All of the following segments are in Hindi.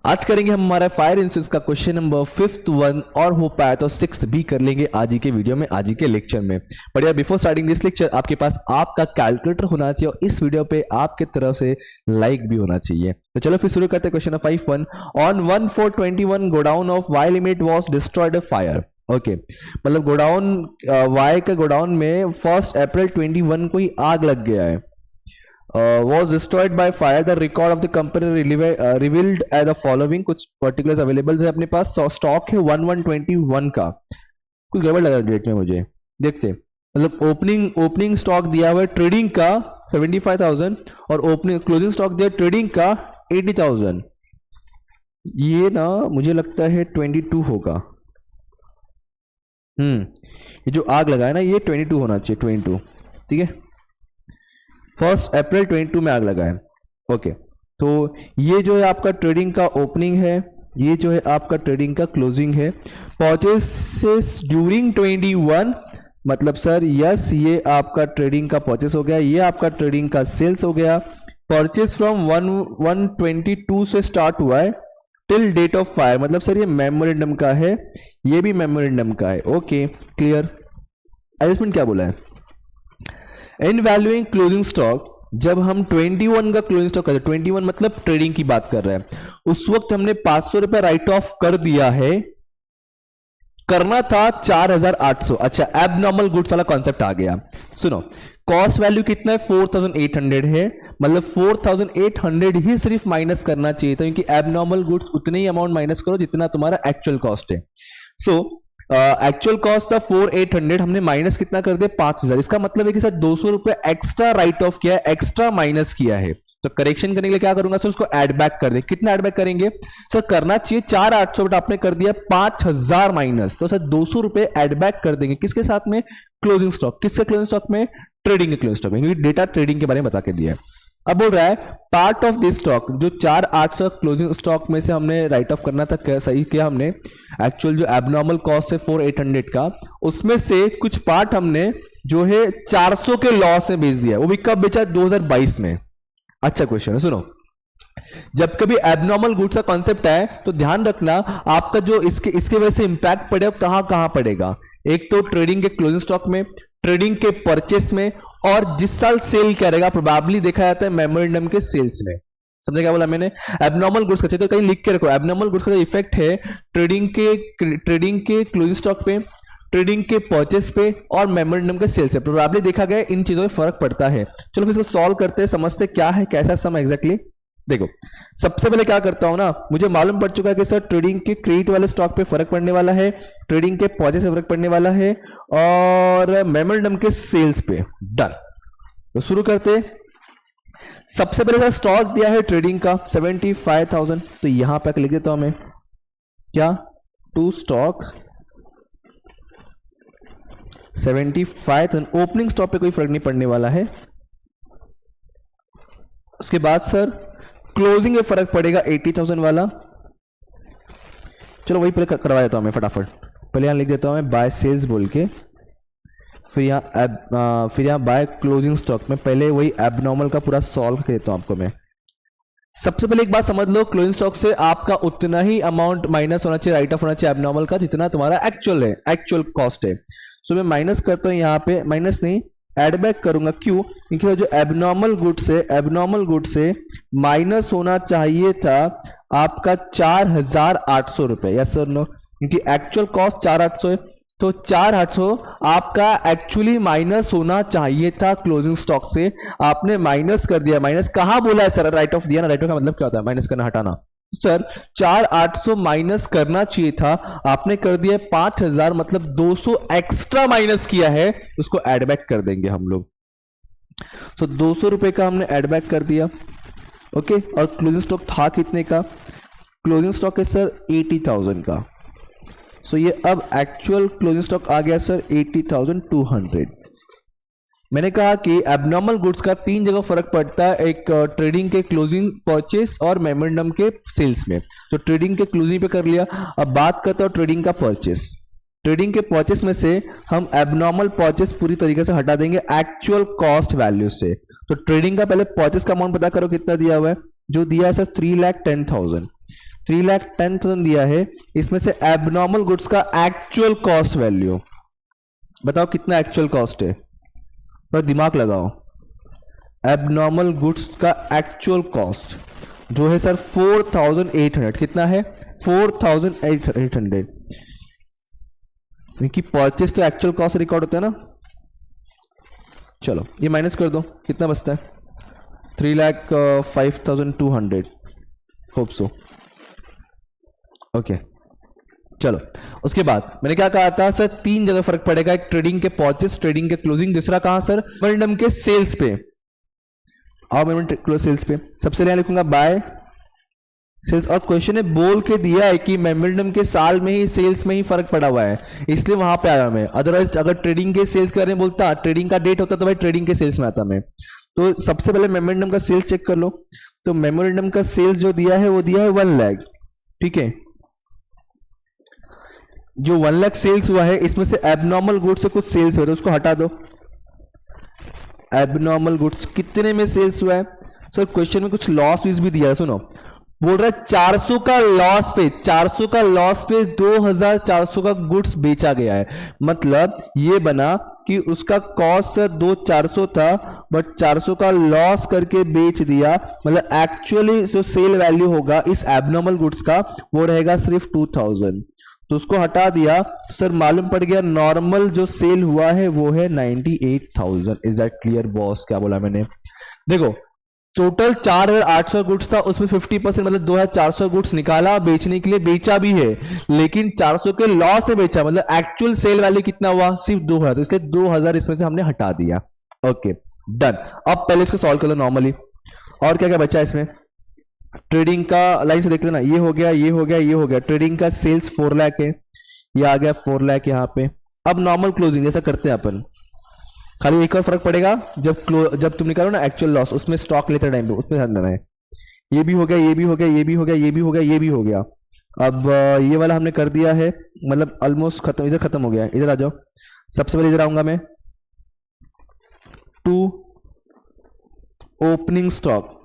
आज करेंगे हम हमारा फायर इंश्योरेंस का क्वेश्चन नंबर 5th वन और हो पाया तो 6th भी कर लेंगे आज ही के वीडियो में, आज ही के लेक्चर में। बट यार बिफोर स्टार्टिंग दिस लेक्चर आपके पास आपका कैलकुलेटर होना चाहिए और इस वीडियो पे आपके तरफ से लाइक भी होना चाहिए। तो चलो फिर शुरू करते हैं question number 5.1। On 1/4/21 godown of Y limit was destroyed fire. Okay, मतलब गोडाउन वाई के गोडाउन में 1 अप्रैल 21 को ही आग लग गया है। was destroyed by fire. The record of the company revealed as the following। कुछ particulars available है अपने पास। स्टॉक है 1121 का। कुछ गड़बड़ लगा डेट में मुझे, देखते। मतलब ओपनिंग स्टॉक दिया हुआ है ट्रेडिंग का 75,000 और ओपनिंग क्लोजिंग स्टॉक दिया ट्रेडिंग का 80,000। ये ना मुझे लगता है 22 होगा। ये जो आग लगा है ना ये 22 होना चाहिए, 22। ठीक है, 1 अप्रैल 22 में आग लगा है। ओके, तो ये जो है आपका ट्रेडिंग का ओपनिंग है, ये जो है आपका ट्रेडिंग का क्लोजिंग है। परचेसेस ड्यूरिंग 21, मतलब सर यस ये आपका ट्रेडिंग का परचेस हो गया, ये आपका ट्रेडिंग का सेल्स हो गया। परचेस फ्रॉम 1/1/22 से स्टार्ट हुआ है टिल डेट ऑफ फायर, मतलब सर ये मेमोरेंडम का है, ये भी मेमोरेंडम का है। Okay clear. एडजस्टमेंट क्या बोला है? इन वैल्यूइंग क्लोजिंग स्टॉक, जब हम 21 का क्लोजिंग स्टॉक करते हैं, 21 मतलब ट्रेडिंग की बात कर रहे हैं, उस वक्त हमने 500 रुपए राइट ऑफ कर दिया है, करना था 4,800। अच्छा, एबनॉर्मल गुड्स वाला कॉन्सेप्ट आ गया। सुनो, कॉस्ट वैल्यू कितना है? 4,800 है, मतलब 4,800 ही सिर्फ माइनस करना चाहिए था, क्योंकि एबनॉर्मल गुड्स उतने ही अमाउंट माइनस करो जितना तुम्हारा एक्चुअल कॉस्ट है। सो एक्चुअल कॉस्ट था 4,800, हमने माइनस कितना कर दिया? 5,000। इसका मतलब है कि सर 200 रुपए एक्स्ट्रा राइट ऑफ किया है, एक्स्ट्रा माइनस किया है। तो करेक्शन करने के लिए क्या करूंगा सर? उसको ऐड बैक कर दे। कितना ऐड बैक करेंगे सर? करना चाहिए 4,800, बट आपने कर दिया 5,000 माइनस, तो सर 200 रुपए ऐड बैक कर देंगे। किसके साथ में? Closing stock. किसके क्लोजिंग स्टॉक में? ट्रेडिंग के क्लोजिंग स्टॉक में, क्योंकि डेटा ट्रेडिंग के बारे में बता के दिया है। अब बोल रहा है पार्ट ऑफ दिस स्टॉक, जो 4,800 क्लोजिंग स्टॉक में से हमने राइट ऑफ करना था, क्या सही किया हमने? एक्चुअल जो एबनॉर्मल कॉस्ट है 4,800 का, उसमें से कुछ पार्ट हमने जो है 400 के लॉस में बेच दिया। वो भी कब बेचा? 2022 में। अच्छा क्वेश्चन है, सुनो। जब कभी एबनॉर्मल गुड्स का कॉन्सेप्ट है तो ध्यान रखना आपका जो इसके वजह से इंपैक्ट पड़ेगा कहां पड़ेगा। एक तो ट्रेडिंग के क्लोजिंग स्टॉक में, ट्रेडिंग के परचेस में, और जिस साल सेल करेगा प्रोबेबली देखा जाता है मेमोरेंडम के सेल्स में। समझे क्या बोला मैंने? एबनॉर्मल गुड्स का चाहिए तो कहीं लिख के रखो। एबनॉर्मल गुड्स का जो इफेक्ट है ट्रेडिंग के क्लोजिंग स्टॉक पे, ट्रेडिंग के परचेस पे और मेमोरेंडम के सेल्स पे प्रोबेबली देखा गया इन चीजों में फर्क पड़ता है। चलो फिर इसको सॉल्व करते हैं, समझते क्या है, कैसा सम एग्जैक्टली। देखो, सबसे पहले क्या करता हूं ना, मुझे मालूम पड़ चुका है कि सर ट्रेडिंग के क्रेडिट वाले स्टॉक पे फर्क पड़ने वाला है, ट्रेडिंग के परचेस पे फर्क पड़ने वाला है, और मेमोरेंडम के सेल्स पे। डन। तो शुरू करते। सबसे पहले सर स्टॉक दिया है ट्रेडिंग का 75,000, तो यहां पर लिख देता हूं मैं क्या? To stock 75,000। ओपनिंग स्टॉक पे कोई फर्क नहीं पड़ने वाला है। उसके बाद सर क्लोजिंग में फर्क पड़ेगा 80,000 वाला। चलो वही पहले करवा देता हूं मैं फटाफट। पहले यहां लिख देता हूं मैं बाय सेल्स बोल के, फिर यहाँ बाय क्लोजिंग स्टॉक में। पहले वही एबनॉर्मल का पूरा सॉल्व कर देता हूं आपको मैं। सबसे पहले एक बात समझ लो, क्लोजिंग स्टॉक से आपका उतना ही अमाउंट माइनस होना चाहिए, राइट ऑफ होना चाहिए एबनॉर्मल का, जितना तुम्हारा एक्चुअल है, एक्चुअल कॉस्ट है। सो मैं माइनस करता हूं, यहाँ पे माइनस नहीं एड बैक करूंगा। क्यों? क्योंकि जो एबनॉर्मल गुड से माइनस होना चाहिए था आपका 4,800 रुपए। यस और नो? क्योंकि एक्चुअल कॉस्ट 4,800 है, तो 4,800 आपका एक्चुअली माइनस होना चाहिए था क्लोजिंग स्टॉक से, आपने माइनस कर दिया। माइनस कहां बोला है सर? राइट ऑफ दिया ना। राइट ऑफ का मतलब क्या होता है? माइनस करना, हटाना। सर 4,800 माइनस करना चाहिए था, आपने कर दिया 5,000, मतलब 200 एक्स्ट्रा माइनस किया है, उसको एड बैक कर देंगे हम लोग। तो 200 रुपए का हमने एड बैक कर दिया। ओके, और क्लोजिंग स्टॉक था कितने का? क्लोजिंग स्टॉक है सर 80,000 का। सो ये अब एक्चुअल क्लोजिंग स्टॉक आ गया सर 80,200। मैंने कहा कि एबनॉर्मल गुड्स का 3 जगह फर्क पड़ता है, एक ट्रेडिंग के क्लोजिंग, परचेस और मेमोरेंडम के सेल्स में। तो ट्रेडिंग के क्लोजिंग पे कर लिया। अब बात करता हूं ट्रेडिंग का परचेस। ट्रेडिंग के परचेस में से हम एबनॉर्मल परचेस पूरी तरीके से हटा देंगे एक्चुअल कॉस्ट वैल्यू से। तो ट्रेडिंग का पहले परचेस का अमाउंट पता करो कितना दिया हुआ है। जो दिया है सर 3,10,000। 3,10,000 दिया है, इसमें से एबनॉर्मल गुड्स का एक्चुअल कॉस्ट वैल्यू बताओ कितना एक्चुअल कॉस्ट है, थोड़ा दिमाग लगाओ। एबनॉर्मल गुड्स का एक्चुअल कॉस्ट जो है सर 4,800, कितना है 4,800, क्योंकि परचेज तो एक्चुअल कॉस्ट रिकॉर्ड होता है ना। चलो ये माइनस कर दो, कितना बचता है 3,05,200, होप सो। ओके चलो, उसके बाद मैंने क्या कहा था सर, 3 जगह फर्क पड़ेगा, एक ट्रेडिंग के परचेज, ट्रेडिंग के क्लोजिंग, दूसरा कहां सर मेमोरेंडम के सेल्स पे। और मेमोरेंडम सेल्स पे सबसे पहले लिखूंगा बाय सेल्स, और क्वेश्चन ने बोल के दिया है कि मेमोरेंडम के साल में ही सेल्स में ही फर्क पड़ा हुआ है, इसलिए वहां पे आया मैं। अदरवाइज अगर ट्रेडिंग के सेल्स के बारे में बोलता, ट्रेडिंग का डेट होता तो भाई ट्रेडिंग के सेल्स में आता मैं। तो सबसे पहले मेमोरेंडम का सेल्स चेक कर लो। तो मेमोरेंडम का सेल्स जो दिया है वो दिया है 1 लाख, ठीक है। जो 1 लाख सेल्स हुआ है, इसमें से एबनॉर्मल गुड्स से कुछ सेल्स हुआ तो उसको हटा दो। एबनॉर्मल गुड्स कितने में सेल्स हुआ है सर, क्वेश्चन में कुछ लॉस भी दिया है, सुनो। बोल रहा है 400 का लॉस पे, 400 का लॉस पे 2,400 का गुड्स बेचा गया है। मतलब ये बना कि उसका कॉस्ट सर 2,400 था, बट 400 का लॉस करके बेच दिया। मतलब एक्चुअली जो सेल वैल्यू होगा इस एबनॉर्मल गुड्स का वो रहेगा सिर्फ 2,000, तो उसको हटा दिया। तो सर मालूम पड़ गया नॉर्मल जो सेल हुआ है वो है 98,000। Is that clear boss? क्या बोला मैंने? देखो टोटल 4,800 गुड्स था, उसमें 50% मतलब 2,400 गुड्स निकाला बेचने के लिए, बेचा भी है, लेकिन 400 के लॉस से बेचा। मतलब एक्चुअल सेल वैल्यू कितना हुआ सिर्फ 2,000, तो इसलिए 2,000 इसमें से हमने हटा दिया। Okay done. अब पहले इसको सॉल्व कर लो नॉर्मली। और क्या क्या बचा इसमें? ट्रेडिंग का लाइन से देख लेना, ये हो गया, ये हो गया, ये हो गया। ट्रेडिंग का सेल्स 4 लाख है, ये आ गया 4 लाख यहाँ पे। अब नॉर्मल क्लोजिंग जैसा करते हैं अपन, खाली एक और फर्क पड़ेगा, जब तुम निकालो ना एक्चुअल लॉस, उसमें स्टॉक लेते टाइम पे उसमें ध्यान देना है। ये भी हो गया, ये भी हो गया, ये भी हो गया, ये भी हो गया, ये भी हो गया। अब ये वाला हमने कर दिया है, मतलब ऑलमोस्ट खत्म, इधर खत्म हो गया है। इधर आ जाओ, सबसे पहले इधर आऊंगा मैं, टू ओपनिंग स्टॉक।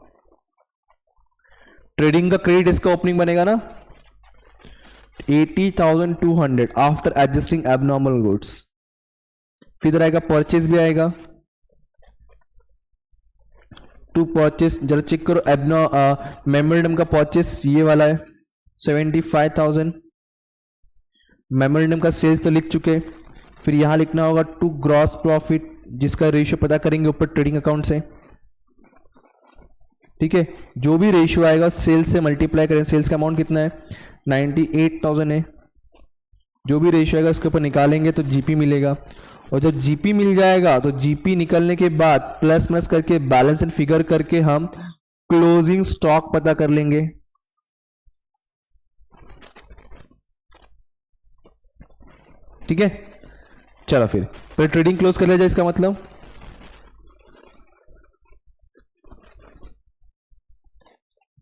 ट्रेडिंग का क्रेडिट इसका ओपनिंग बनेगा ना 80,200 आफ्टर एडजस्टिंग एबनॉर्मल गुड्स। फिर इधर आएगा परचेज भी आएगा, टू परचेज। जरा चेक करो मेमोरेंडम का परचेज ये वाला है 75,000। मेमोरेंडम का सेल्स तो लिख चुके, फिर यहां लिखना होगा टू ग्रॉस प्रॉफिट, जिसका रेशियो पता करेंगे ऊपर ट्रेडिंग अकाउंट से, ठीक है। जो भी रेशियो आएगा सेल्स से मल्टीप्लाई करें। सेल्स का अमाउंट कितना है 98,000 है, जो भी रेशियो आएगा उसके ऊपर निकालेंगे तो जीपी मिलेगा। और जब जीपी मिल जाएगा तो जीपी निकलने के बाद प्लस माइनस करके बैलेंस एंड फिगर करके हम क्लोजिंग स्टॉक पता कर लेंगे। ठीक है, चलो फिर ट्रेडिंग क्लोज कर लिया जाए। इसका मतलब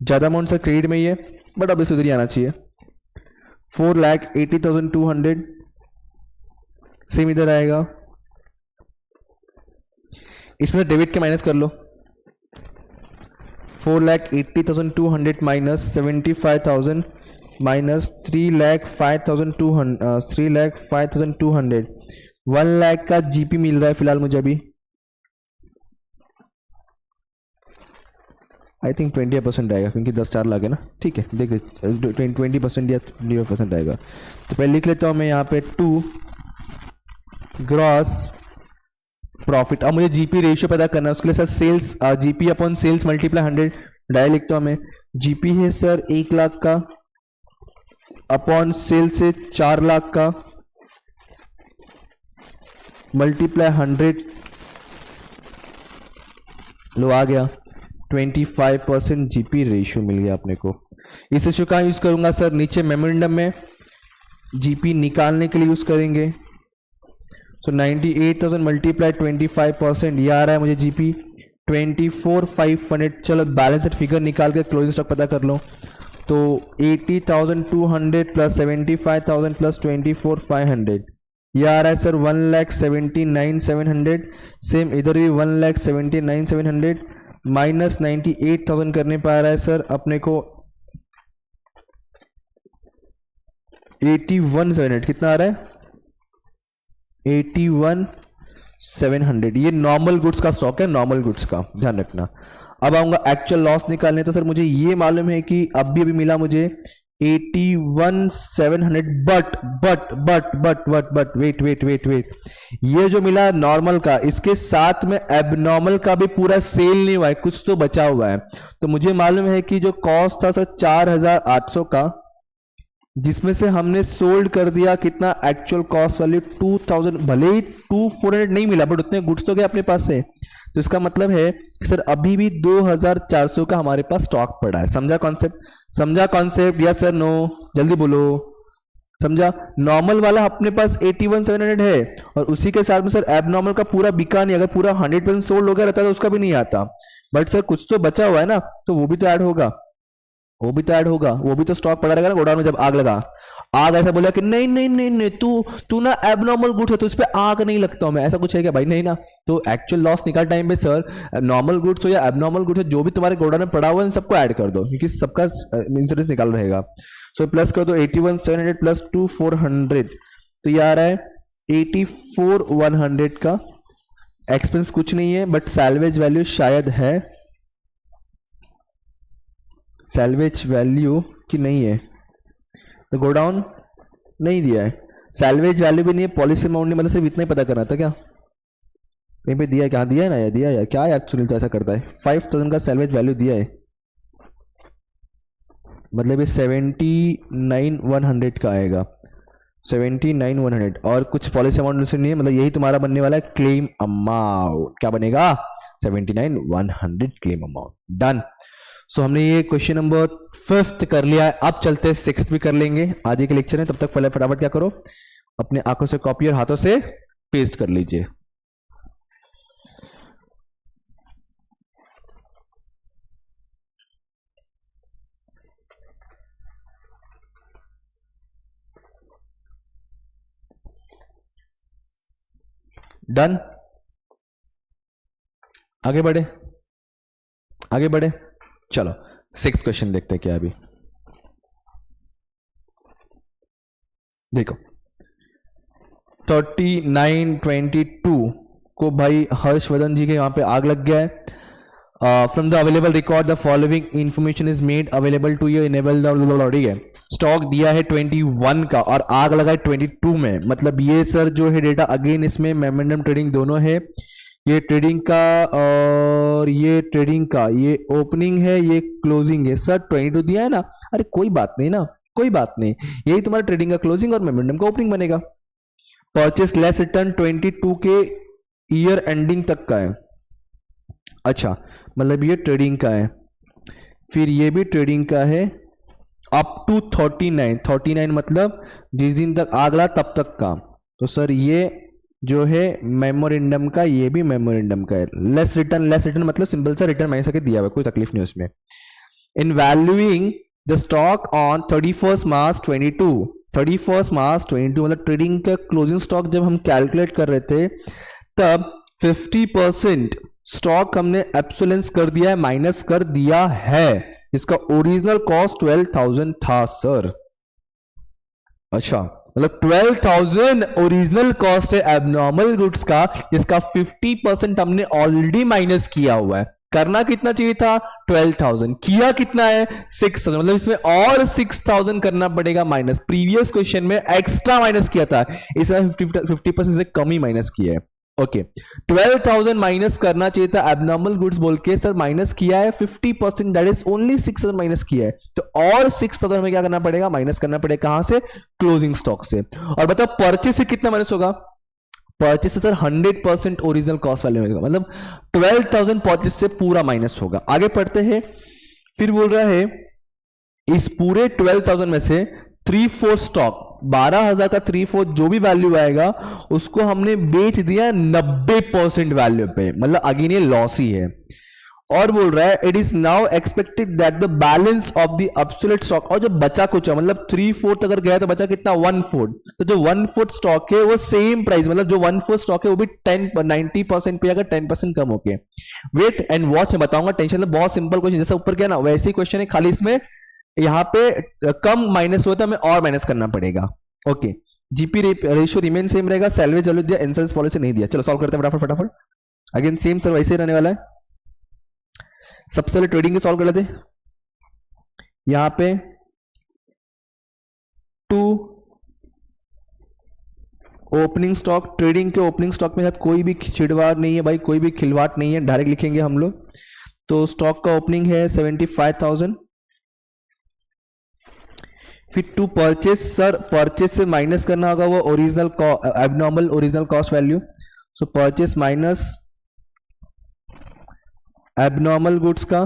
ज्यादा अमाउंट सर क्रेडिट में ही है, बट अब इस उधर ही आना चाहिए। 4,80,200 सेम इधर आएगा, इसमें डेबिट के माइनस कर लो। 4,80,200 माइनस 75,000 माइनस 3,05,200 3,05,200 1 लाख का जीपी मिल रहा है फिलहाल मुझे अभी। आई थिंक 20% आएगा क्योंकि 10,4 लाख है ना। ठीक है, देख 20% या 20% आएगा। तो पहले लिख लेता हूँ मैं यहाँ पे 2 ग्रॉस प्रॉफिट। अब मुझे जीपी रेशियो पता करना है, उसके लिए sir sales GP upon sales multiply 100 direct लिखता हूँ मैं। जीपी है सर 1 लाख का अपॉन सेल्स से 4 लाख का मल्टीप्लाई 100, लो आ गया 25% जीपी रेशियो मिल गया अपने को। इस रेशियो कहाँ यूज करूंगा सर? नीचे मेमोरेंडम में जीपी निकालने के लिए यूज करेंगे। सो 98,000 मल्टीप्लाई 25%, ये आ रहा है मुझे जीपी 24,500। चलो बैलेंस फिगर निकाल के क्लोजिंग स्टॉक पता कर लो। तो 80,200 प्लस 75,000 प्लस 24,500, ये आ रहा है सर 1,79,700। सेम इधर भी 1,79,700 माइनस 98,000 करने पर आ रहा है सर अपने को 81,700 कितना आ रहा है? 81,700 ये नॉर्मल गुड्स का स्टॉक है, नॉर्मल गुड्स का, ध्यान रखना। अब आऊंगा एक्चुअल लॉस निकालने, तो सर मुझे ये मालूम है कि अभी अभी मिला मुझे 81,700, बट वेट, ये जो मिला नॉर्मल का, इसके साथ में एबनॉर्मल का भी पूरा सेल नहीं हुआ है, कुछ तो बचा हुआ है। तो मुझे मालूम है कि जो कॉस्ट था सर 4,800 का, जिसमें से हमने सोल्ड कर दिया कितना, एक्चुअल कॉस्ट वैल्यू 2,000, भले ही 2,400 नहीं मिला बट उतने गुड्स तो गए अपने पास से। तो इसका मतलब है कि सर अभी भी 2,400 का हमारे पास स्टॉक पड़ा है। समझा कॉन्सेप्ट? समझा कॉन्सेप्ट? Yes sir no? जल्दी बोलो। समझा? नॉर्मल वाला अपने पास 81,700 है और उसी के साथ में सर एबनॉर्मल का पूरा बिका नहीं, अगर पूरा 100% सोल्ड हो गया रहता तो उसका भी नहीं आता, बट सर कुछ तो बचा हुआ है ना, तो वो भी तो ऐड होगा, वो भी तो ऐड होगा, वो भी तो स्टॉक पड़ा रहेगा ना गोडाउन में। जब आग लगा, आग ऐसा बोला कि नहीं नहीं नहीं नहीं तू ना एबनॉर्मल गुड्स है तो उस पर आग नहीं लगता हूं मैं, ऐसा कुछ है क्या भाई? नहीं ना। तो एक्चुअल लॉस निकाल टाइम पे सर नॉर्मल गुड्स हो या एबनॉर्मल गुड्स हो, जो भी तुम्हारे गोडाउन में पड़ा हुआ है सबको ऐड कर दो, क्योंकि सबका इंश्योरेंस निकाल रहेगा। सो प्लस कर दो 81,700 प्लस 2,400, तो ये आ रहा है 84,100 का। एक्सपेंस कुछ नहीं है बट सैल्वेज वैल्यू शायद है, सैल्वेज वैल्यू की नहीं है, तो गोडाउन नहीं दिया है, सैल्वेज वैल्यू भी नहीं है, पॉलिसी अमाउंट नहीं, मतलब सिर्फ इतना ही पता करना था क्या? कहीं पे दिया है? कहाँ दिया है ना, या दिया है क्या है? एक्चुअली तो ऐसा करता है, 5,000 का सैल्वेज वैल्यू दिया है, मतलब ये 79,100 का आएगा, 79,100, और कुछ पॉलिसी अमाउंट नहीं है, मतलब यही तुम्हारा बनने वाला है क्लेम अमाउंट। क्या बनेगा? 79,100 क्लेम अमाउंट। डन। सो हमने ये क्वेश्चन नंबर 5th कर लिया है। अब चलते हैं 6th भी कर लेंगे आज के लेक्चर में। तब तक पहले फटाफट क्या करो, अपने आंखों से कॉपी और हाथों से पेस्ट कर लीजिए। डन। आगे बढ़े, आगे बढ़े, चलो 6th क्वेश्चन देखते हैं क्या अभी। देखो 3922 को भाई हर्षवर्धन जी के यहाँ पे आग लग गया है। From the available record the following information is made available to you enable the, ठीक है। स्टॉक दिया है 21 का और आग लगा है 22 में, मतलब ये सर जो है डेटा अगेन इसमें मेमोरेंडम ट्रेडिंग दोनों है, ये ट्रेडिंग का और ये ट्रेडिंग का, ये ओपनिंग है ये क्लोजिंग है। सर 22 दिया है ना, अरे कोई बात नहीं ना, कोई बात नहीं, यही तुम्हारा ट्रेडिंग का क्लोजिंग और मेमोरेंडम का ओपनिंग बनेगा। परचेस लेस रिटर्न 22 के ईयर एंडिंग तक का है, अच्छा मतलब ये ट्रेडिंग का है, फिर ये भी ट्रेडिंग का है अप टू 39 मतलब जिस दिन तक आग लगा तब तक का। तो सर ये जो है मेमोरेंडम का, ये भी मेमोरेंडम का है। लेस रिटर्न मतलब सिंपल सा रिटर्न माइनस करके दिया हुआ, कोई तकलीफ नहीं उसमें। इन वैल्यूइंग द स्टॉक ऑन 31 मार्च 22, 31 मार्च 22 मतलब ट्रेडिंग का क्लोजिंग स्टॉक जब हम कैलकुलेट कर रहे थे तब 50% स्टॉक हमने एब्सोलेंस कर दिया है, माइनस कर दिया है। इसका ओरिजिनल कॉस्ट 12,000 था सर, अच्छा मतलब 12,000 ओरिजिनल कॉस्ट है एबनॉर्मल गुड्स का, जिसका 50% हमने ऑलरेडी माइनस किया हुआ है। करना कितना चाहिए था? 12,000, किया कितना है? 6,000, मतलब इसमें और 6,000 करना पड़ेगा माइनस। प्रीवियस क्वेश्चन में एक्स्ट्रा माइनस किया था, इसमें 50% से कम ही माइनस किया है। ओके 12,000 माइनस करना चाहिए था एबनॉर्मल गुड्स बोल के, सर माइनस किया है 50%, दैट इज ओनली 6,000 माइनस किया है, तो और 6,000 में क्या करना पड़ेगा? माइनस करना पड़ेगा। कहां से? क्लोजिंग स्टॉक से। और बताओ परचेस से कितना माइनस होगा? परचेस से सर 100% ओरिजिनल कॉस्ट वैल्यू में, मतलब 12,000 परचेस से पूरा माइनस होगा। आगे पढ़ते हैं, फिर बोल रहा है इस पूरे 12,000 में से 3/4 स्टॉक, 12,000 का 3/4 जो भी वैल्यू आएगा उसको हमने बेच दिया 90% वैल्यू पे, मतलब अगेन ये लॉस ही है। और बोल रहा है it is now expected that the balance of the absolute stock, और जो बचा कुछ है मतलब 3/4 अगर गया तो बचा कितना? 1/4, तो जो 1/4 स्टॉक है वो सेम प्राइस, मतलब जो 1/4 स्टॉक है वो भी 90% पे अगर 10% कम हो गया। वेट एंड वॉच मैं बताऊंगा, टेंशन। बहुत सिंपल क्वेश्चन, जैसा ऊपर क्या ना वैसे ही क्वेश्चन है, खाली इसमें यहाँ पे कम माइनस हुआ तो हमें और माइनस करना पड़ेगा। Okay, GP ratio remain same रहेगा, सैलवेज वैल्यू दिया, इंश्योरेंस पॉलिसी नहीं दिया। चलो सॉल्व करते हैं फटाफट फटाफट। अगेन सेम सर वैसे ही रहने वाला है। सबसे पहले ट्रेडिंग के सॉल्व कर लेते हैं। यहां पे 2 ओपनिंग स्टॉक, ट्रेडिंग के ओपनिंग स्टॉक में साथ कोई भी छिड़वाड़ नहीं है भाई, कोई भी खिलवाड़ नहीं है, डायरेक्ट लिखेंगे हम लोग। तो स्टॉक का ओपनिंग है 75,000। फिर टू परचेस, सर परचेस से माइनस करना होगा वो original abnormal original cost value. So purchase minus abnormal goods का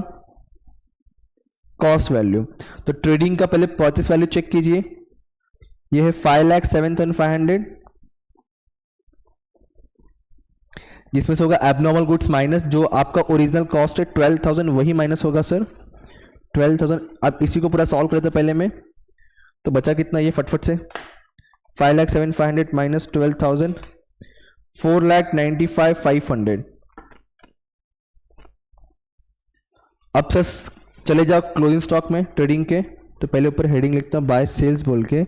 कॉस्ट वैल्यू। तो ट्रेडिंग का पहले परचेस वैल्यू चेक कीजिए, ये है 5,07,500, जिसमें से होगा एबनॉर्मल गुड्स माइनस जो आपका ओरिजिनल कॉस्ट है 12,000, वही माइनस होगा सर 12,000। अब इसी को पूरा सॉल्व करते हैं पहले में, तो बचा कितना ये फटफट से 5,07,500 माइनस 12,000, 4,95,500। अब सर चले जाओ क्लोजिंग स्टॉक में ट्रेडिंग के, तो पहले ऊपर हेडिंग लिखता हूं बाय सेल्स बोल के,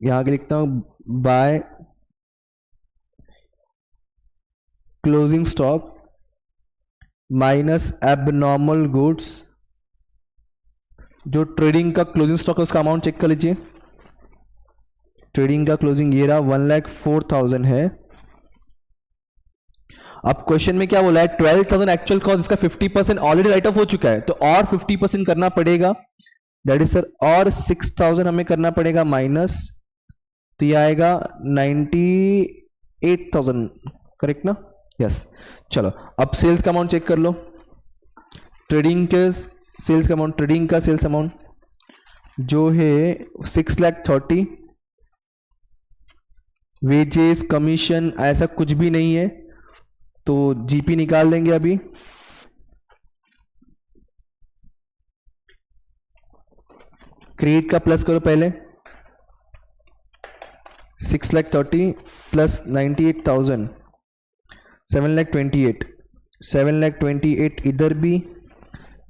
यहां के लिखता हूं bye closing stock minus abnormal goods. जो ट्रेडिंग का क्लोजिंग स्टॉक है उसका अमाउंट चेक कर लीजिए, ट्रेडिंग का क्लोजिंग ये रहा 1,04,000 है। अब क्वेश्चन में क्या बोला है, 12,000 एक्चुअल कॉस्ट, इसका 50% ऑलरेडी राइट ऑफ हो चुका है, तो और 50% करना पड़ेगा, दैट इज सर और 6,000 हमें करना पड़ेगा माइनस, तो ये आएगा 98,000, करेक्ट ना? यस। चलो अब सेल्स का अमाउंट चेक कर लो, ट्रेडिंग के सेल्स का अमाउंट, ट्रेडिंग का सेल्स अमाउंट जो है 6,30,000, वेजेस कमीशन ऐसा कुछ भी नहीं है, तो जीपी निकाल देंगे अभी। क्रेडिट का प्लस करो पहले, 6,30,000 प्लस 98,000, 7,28,000, 7,28,000 इधर भी,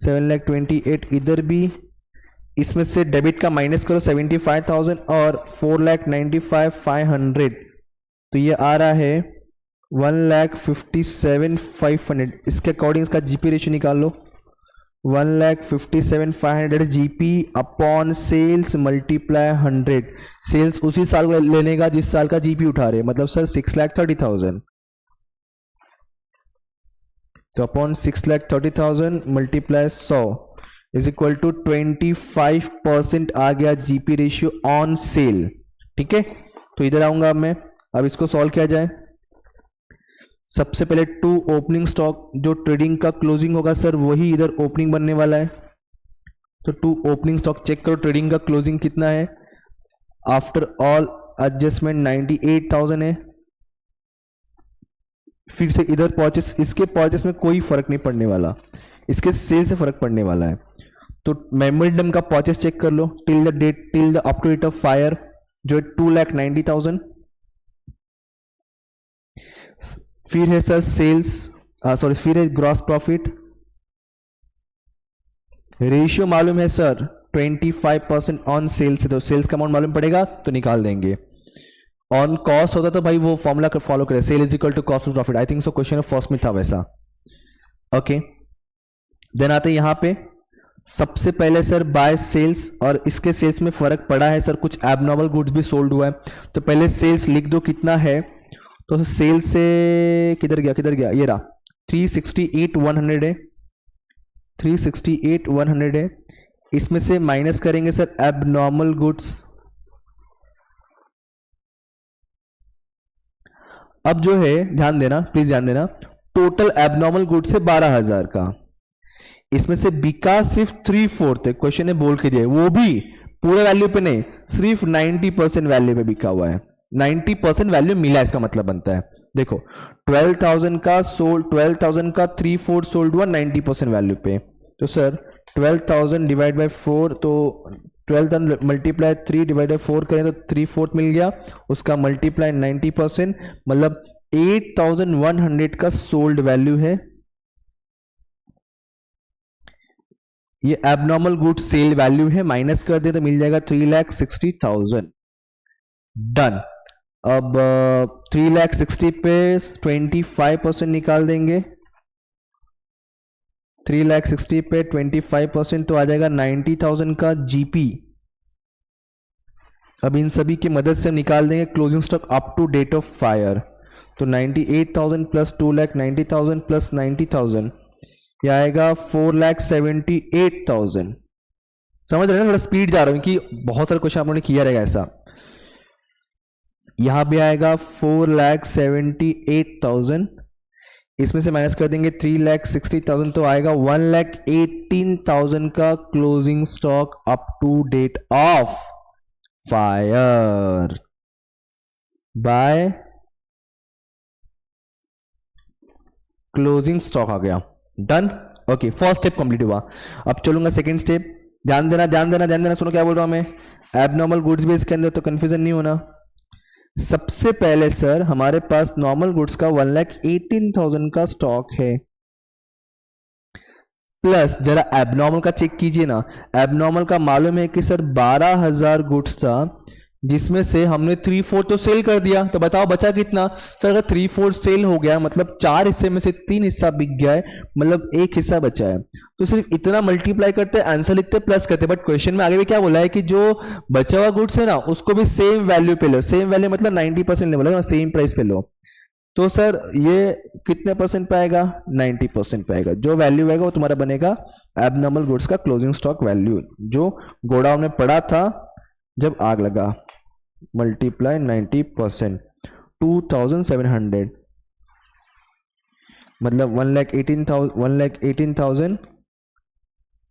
7,28,000 इधर भी, इसमें से डेबिट का माइनस करो 75,000 और 4,95,500, तो ये आ रहा है 1,57,500। इसके अकॉर्डिंग इसका जीपी रेशियो निकाल लो, 1,57,500 GP upon sales multiply 100। Sales उसी साल लेने का जिस साल का जीपी उठा रहे, मतलब सर 6,30,000, तो upon 6,30,000 multiply 100 is equal to 25% आ गया जीपी रेशियो ऑन सेल। ठीक है, तो इधर आऊंगा अब मैं, अब इसको सॉल्व किया जाए। सबसे पहले 2 ओपनिंग स्टॉक, जो ट्रेडिंग का क्लोजिंग होगा सर वही इधर ओपनिंग बनने वाला है, तो 2 ओपनिंग स्टॉक चेक करो, ट्रेडिंग का क्लोजिंग कितना है, आफ्टर ऑल एडजस्टमेंट 98,000 है। फिर से इधर परचेस, इसके परचेस में कोई फर्क नहीं पड़ने वाला, इसके सेल से फर्क पड़ने वाला है, तो मेमोरेंडम का परचेस चेक कर लो till the date, till the up to date of fire जो है 2,90,000। फिर है सर सेल्स, सॉरी फिर है ग्रॉस प्रॉफिट, रेशियो मालूम है सर 25% ऑन सेल्स से, तो सेल्स का अमाउंट मालूम पड़ेगा तो निकाल देंगे। ऑन कॉस्ट होता तो भाई वो फॉर्मूला फॉलो करे, sale is equal to cost of profit, I think so question first में था वैसा। ओके, देन आते यहां पे सबसे पहले सर बाय सेल्स, और इसके सेल्स में फर्क पड़ा है सर, कुछ एबनॉर्मल गुड्स भी सोल्ड हुआ है, तो पहले सेल्स लिख दो कितना है, तो सेल से किधर गया, ये रहा 368,100 है, 368,100 है, इसमें से माइनस करेंगे सर एबनॉर्मल गुड्स। अब जो है ध्यान देना, प्लीज ध्यान देना, टोटल एबनॉर्मल गुड्स है 12,000 का, इसमें से बिका सिर्फ 3/4 है, क्वेश्चन ने बोल के दिया, वो भी पूरे वैल्यू पे नहीं, सिर्फ 90% वैल्यू पे बिका हुआ है, 90% वैल्यू मिला, इसका मतलब बनता है देखो 12,000 का सोल्ड, 12,000 का 3/4 सोल्ड हुआ 90% वैल्यू पे, तो सर 12,000 डिवाइड बाय 4, तो 12,000 मल्टीप्लाई 3 डिवाइड बाय 4 करें तो 3/4 मिल गया, उसका मल्टीप्लाई 90%, मतलब 8,100 का सोल्ड वैल्यू है। ये एबनॉर्मल गुड सेल वैल्यू है, माइनस कर दे तो मिल जाएगा 3,60,000। डन। अब 3,60,000 पे 25% निकाल देंगे। 3,60,000 पे 25% तो आ जाएगा 90,000 का जीपी। अब इन सभी की मदद से हम निकाल देंगे closing stock up to date of fire. तो 98,000 प्लस 2,90,000 प्लस 90,000, यह आएगा 4,78,000। समझ रहे हैं ना, थोड़ा स्पीड जा रहा हूं कि बहुत सारे क्वेश्चन आप लोगों ने किया रहेगा ऐसा। यहां भी आएगा 4,78,000, इसमें से माइनस कर देंगे 3,60,000 तो आएगा 1,18,000 का closing stock up to date of fire by closing stock आ गया। Done. Okay, first step complete हुआ। अब चलूंगा सेकंड स्टेप। ध्यान देना ध्यान देना ध्यान देना, सुनो क्या बोल रहा हूं मैं। एबनॉर्मल गुड्स बेस के अंदर तो कंफ्यूजन नहीं होना। सबसे पहले सर हमारे पास नॉर्मल गुड्स का 1,18,000 का स्टॉक है, प्लस जरा एबनॉर्मल का चेक कीजिए ना। एबनॉर्मल का मालूम है कि सर 12,000 गुड्स था, जिसमें से हमने 3/4 तो सेल कर दिया, तो बताओ बचा कितना। सर अगर 3/4 सेल हो गया मतलब 4 हिस्से में से 3 हिस्सा बिक गया है, मतलब 1 हिस्सा बचा है। तो सिर्फ इतना मल्टीप्लाई करते, आंसर लिखते, प्लस करते। बट क्वेश्चन में आगे भी क्या बोला है कि जो बचा हुआ गुड्स है ना उसको भी सेम वैल्यू पे लो। सेम वैल्यू मतलब 90% लेवल है, सेम प्राइस पे लो। तो सर ये कितने परसेंट पे आएगा, 90% पे आएगा। जो वैल्यू आएगा वो तुम्हारा बनेगा एबनॉर्मल गुड्स का क्लोजिंग स्टॉक वैल्यू, जो गोडाउन में पड़ा था जब आग लगा। मल्टीप्लाई 90%, 2,700 मतलब 1,18,000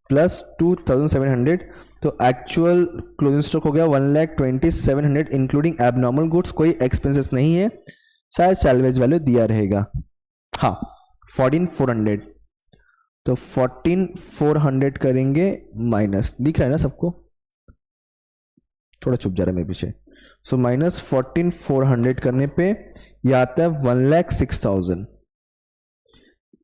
प्लस 2,700, तो एक्चुअल क्लोजिंग स्टॉक हो गया 1,27,000 इंक्लूडिंग एबनॉर्मल गुड्स। कोई एक्सपेंसेस नहीं है, शायद सैलवेज वैल्यू दिया रहेगा। हाँ 14,400, तो 14,400 करेंगे माइनस, दिख रहा है ना सबको, थोड़ा चुप जा रहा है मेरे पीछे। सो माइनस 14,400 करने पे ये आता है 1,06,000।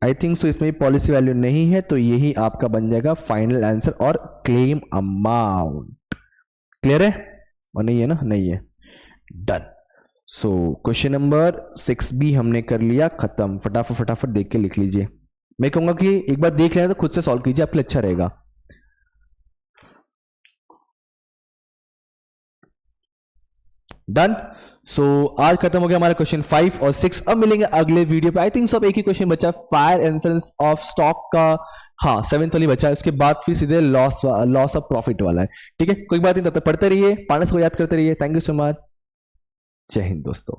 आई थिंक सो इसमें पॉलिसी वैल्यू नहीं है, तो यही आपका बन जाएगा फाइनल आंसर और क्लेम अमाउंट। क्लियर है और नहीं है ना, नहीं है। Done. So question number 6B हमने कर लिया खत्म। फटाफट फटाफट देख के लिख लीजिए। मैं कहूंगा कि एक बार देख लेना तो खुद से सॉल्व कीजिए, आपके लिए अच्छा रहेगा। डन। सो आज खत्म हो गया हमारा क्वेश्चन 5 और 6। अब मिलेंगे अगले वीडियो पे। आई थिंक सब एक ही क्वेश्चन बचा, फायर इंश्योरेंस ऑफ स्टॉक का। हाँ 7th वाली बचा है, उसके बाद फिर सीधे लॉस ऑफ प्रॉफिट वाला है। ठीक है, कोई बात नहीं, तब तक पढ़ते रहिए, पांडस को याद करते रहिए। Thank you so much. जय हिंद दोस्तों।